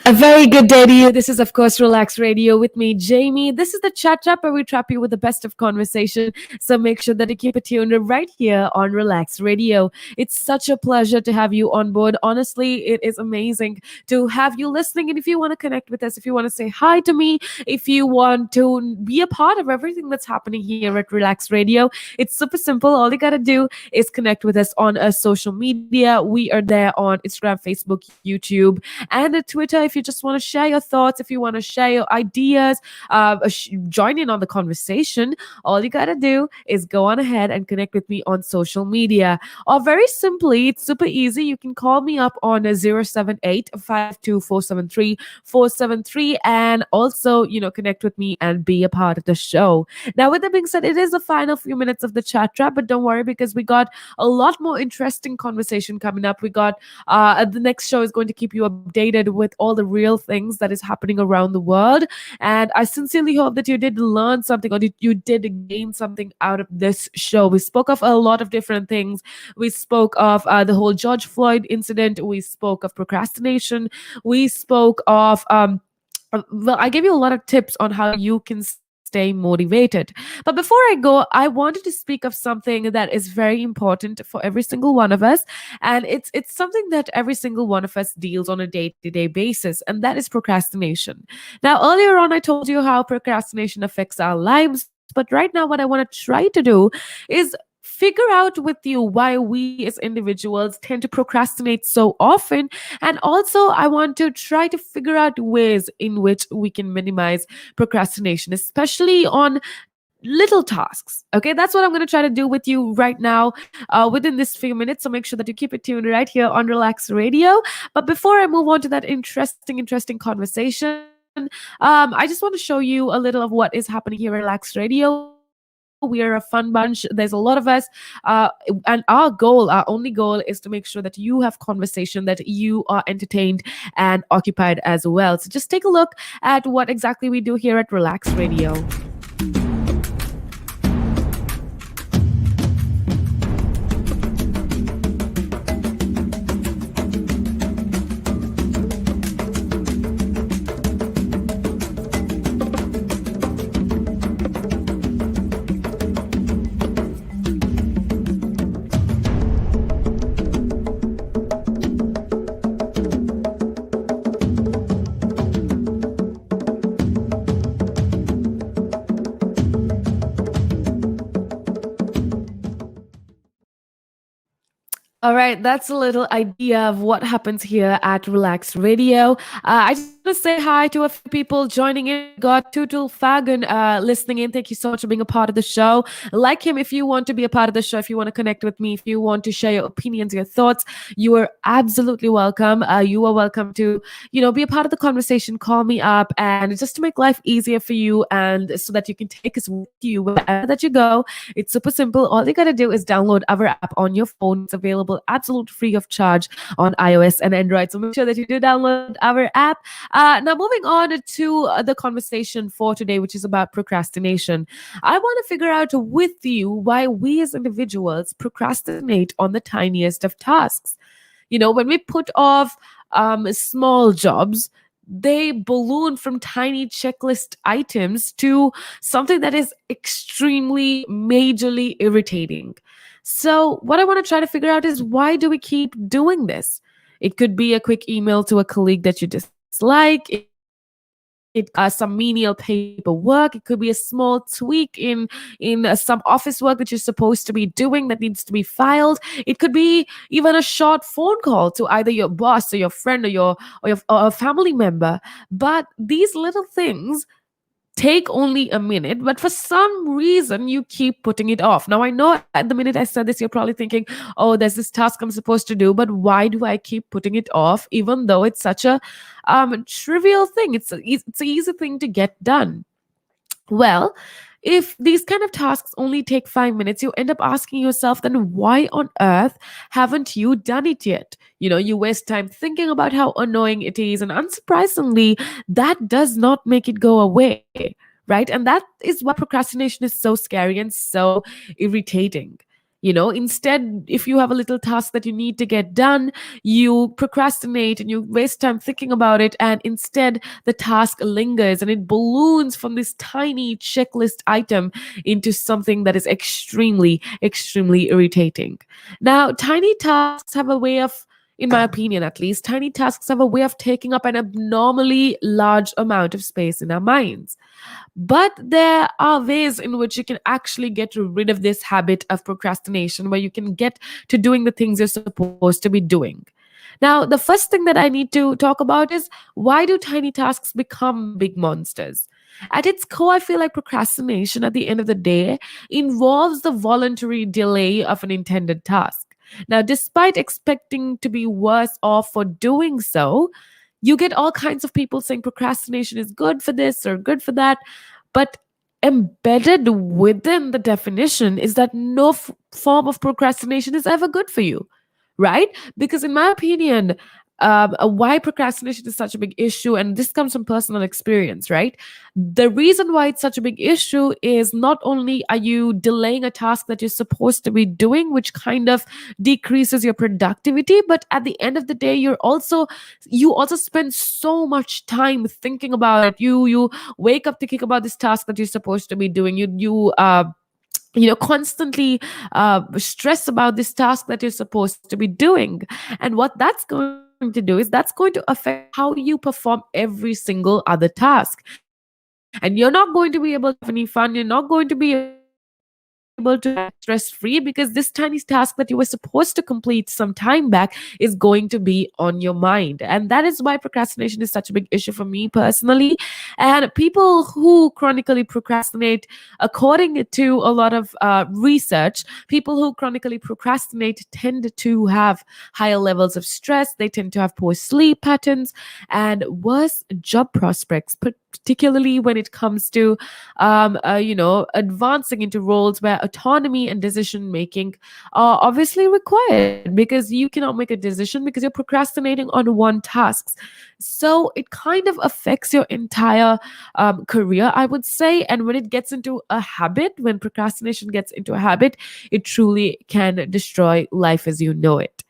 A very good day to you. This is, of course, Relax Radio with me, Jamie. This is the chat trap where we trap you with the best of conversation. So make sure that you keep it tuned right here on Relax Radio. It's such a pleasure to have you on board. Honestly, it is amazing to have you listening. And if you want to connect with us, if you want to say hi to me, if you want to be a part of everything that's happening here at Relax Radio, it's super simple. All you got to do is connect with us on social media. We are there on Instagram, Facebook, YouTube, and Twitter. If you just want to share your thoughts, if you want to share your ideas, join in on the conversation, all you got to do is go on ahead and connect with me on social media. Or very simply, it's super easy. You can call me up on 078 and also, connect with me and be a part of the show. Now, with that being said, it is the final few minutes of the chat trap, but don't worry because we got a lot more interesting conversation coming up. We got the next show is going to keep you updated with all the real things that is happening around the world. And I sincerely hope that you did learn something or you did gain something out of this show. We spoke of a lot of different things. We spoke of the whole George Floyd incident. We spoke of procrastination. We spoke of well, I gave you a lot of tips on how you can stay motivated. But before I go, I wanted to speak of something that is very important for every single one of us, and it's something that every single one of us deals on a day-to-day basis, and that is procrastination. Now, earlier on, I told you how procrastination affects our lives, but right now, what I want to try to do is figure out with you why we as individuals tend to procrastinate so often. And also, I want to try to figure out ways in which we can minimize procrastination, especially on little tasks. Okay, that's what I'm going to try to do with you right now within this few minutes. So make sure that you keep it tuned right here on Relax Radio. But before I move on to that interesting conversation, I just want to show you a little of what is happening here at Relax Radio. We are a fun bunch. There's a lot of us. And our only goal is to make sure that you have conversation, that you are entertained and occupied as well. So just take a look at what exactly we do here at Relax Radio. All right, that's a little idea of what happens here at Relax Radio. I just want to say hi to a few people joining in. We got Tutul Fagan listening in. Thank you so much for being a part of the show. Like him, if you want to be a part of the show, if you want to connect with me, if you want to share your opinions, your thoughts, you are absolutely welcome. You are welcome to, be a part of the conversation. Call me up, and just to make life easier for you, and so that you can take us with you wherever that you go. It's super simple. All you got to do is download our app on your phone. It's available absolute free of charge on iOS and Android. So make sure that you do download our app. Now, moving on to the conversation for today, which is about procrastination. I want to figure out with you why we as individuals procrastinate on the tiniest of tasks. When we put off small jobs, they balloon from tiny checklist items to something that is extremely majorly irritating. So what I want to try to figure out is, why do we keep doing this? It could be a quick email to a colleague that you dislike. It some menial paperwork. It could be a small tweak in some office work that you're supposed to be doing that needs to be filed. It could be even a short phone call to either your boss or your friend or or a family member. But these little things take only a minute, but for some reason you keep putting it off. Now, I know at the minute I said this, you're probably thinking, oh, there's this task I'm supposed to do, but why do I keep putting it off, even though it's such a trivial thing? It's an easy thing to get done. Well, if these kind of tasks only take 5 minutes, you end up asking yourself, then why on earth haven't you done it yet? You waste time thinking about how annoying it is. And unsurprisingly, that does not make it go away, right? And that is why procrastination is so scary and so irritating. Instead, if you have a little task that you need to get done, you procrastinate and you waste time thinking about it. And instead, the task lingers and it balloons from this tiny checklist item into something that is extremely, extremely irritating. Now, tiny tasks have a way of, in my opinion at least, tiny tasks have a way of taking up an abnormally large amount of space in our minds. But there are ways in which you can actually get rid of this habit of procrastination, where you can get to doing the things you're supposed to be doing. Now, the first thing that I need to talk about is, why do tiny tasks become big monsters? At its core, I feel like procrastination at the end of the day involves the voluntary delay of an intended task. Now, despite expecting to be worse off for doing so, you get all kinds of people saying procrastination is good for this or good for that. But embedded within the definition is that no form of procrastination is ever good for you, right? Because, in my opinion, why procrastination is such a big issue, and this comes from personal experience, right? The reason why it's such a big issue is, not only are you delaying a task that you're supposed to be doing, which kind of decreases your productivity, but at the end of the day, you also spend so much time thinking about it. You wake up thinking about this task that you're supposed to be doing. You constantly stress about this task that you're supposed to be doing. And what that's going to do is, that's going to affect how you perform every single other task. And you're not going to be able to have any fun. You're not going to be able to relax stress free, because this tiny task that you were supposed to complete some time back is going to be on your mind. And that is why procrastination is such a big issue for me personally. And people who chronically procrastinate, according to a lot of research, people who chronically procrastinate tend to have higher levels of stress. They tend to have poor sleep patterns and worse job prospects, particularly when it comes to advancing into roles where autonomy and decision making are obviously required, because you cannot make a decision because you're procrastinating on one task. So it kind of affects your entire career, I would say. And when it gets into a habit, when procrastination gets into a habit, it truly can destroy life as you know it.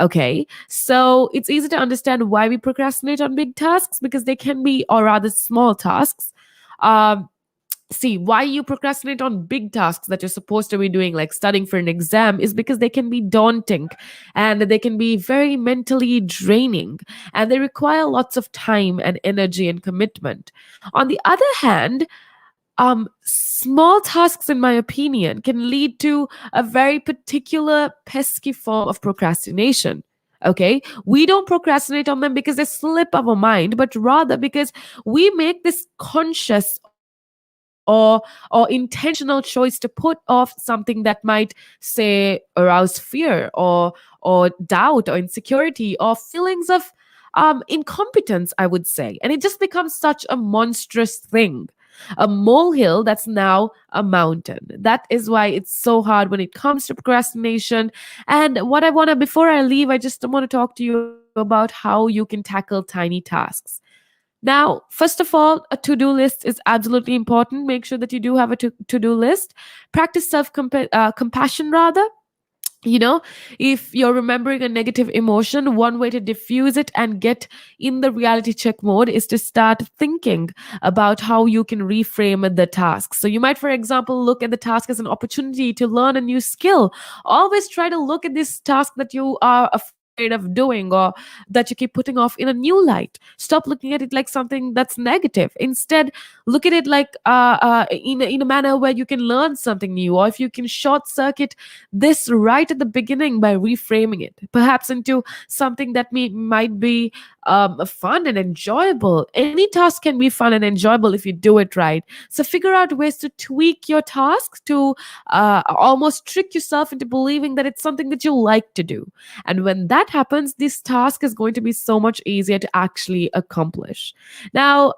Okay, so it's easy to understand why we procrastinate on big tasks, because they can be, or rather small tasks. Um, See, why you procrastinate on big tasks that you're supposed to be doing, like studying for an exam, is because they can be daunting and they can be very mentally draining, and they require lots of time and energy and commitment. On the other hand, small tasks, in my opinion, can lead to a very particular pesky form of procrastination. Okay, we don't procrastinate on them because they slip our mind, but rather because we make this conscious or intentional choice to put off something that might, say, arouse fear or doubt or insecurity or feelings of incompetence, I would say. And it just becomes such a monstrous thing, a molehill that's now a mountain. That is why it's so hard when it comes to procrastination. And what I want to, before I leave, I just want to talk to you about how you can tackle tiny tasks. Now, first of all, a to do list is absolutely important. Make sure that you do have a to do list. Practice compassion, rather. you know if you're remembering a negative emotion, one way to diffuse it and get in the reality check mode is to start thinking about how you can reframe the task. So you might, for example, look at the task as an opportunity to learn a new skill. Always try to look at this task that you are afraid of doing, or that you keep putting off, in a new light. Stop looking at it like something that's negative. Instead, look at it like in a manner where you can learn something new, or if you can short circuit this right at the beginning by reframing it, perhaps into something that might be fun and enjoyable. Any task can be fun and enjoyable if you do it right. So figure out ways to tweak your task to almost trick yourself into believing that it's something that you like to do. And when that happens, this task is going to be so much easier to actually accomplish. Now,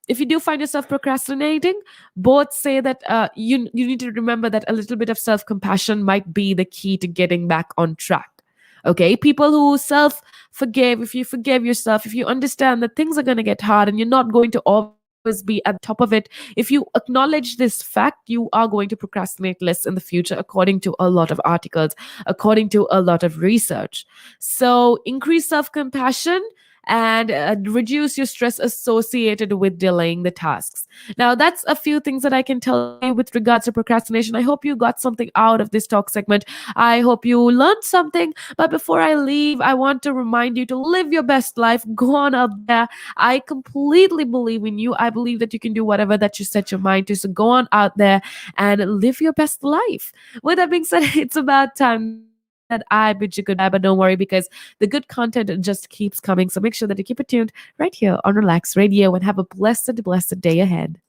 if you do find yourself procrastinating, both say that you need to remember that a little bit of self compassion might be the key to getting back on track. Okay, people who self forgive, if you forgive yourself, if you understand that things are going to get hard and you're not going to always always be at the top of it. If you acknowledge this fact, you are going to procrastinate less in the future, according to a lot of articles, according to a lot of research. So increase self compassion and reduce your stress associated with delaying the tasks. Now, that's a few things that I can tell you with regards to procrastination. I hope you got something out of this talk segment. I hope you learned something. But before I leave, I want to remind you to live your best life. Go on out there. I completely believe in you. I believe that you can do whatever that you set your mind to. So go on out there and live your best life. With that being said, it's about time that I bid you goodbye, but don't worry because the good content just keeps coming. So make sure that you keep it tuned right here on Relax Radio and have a blessed, blessed day ahead.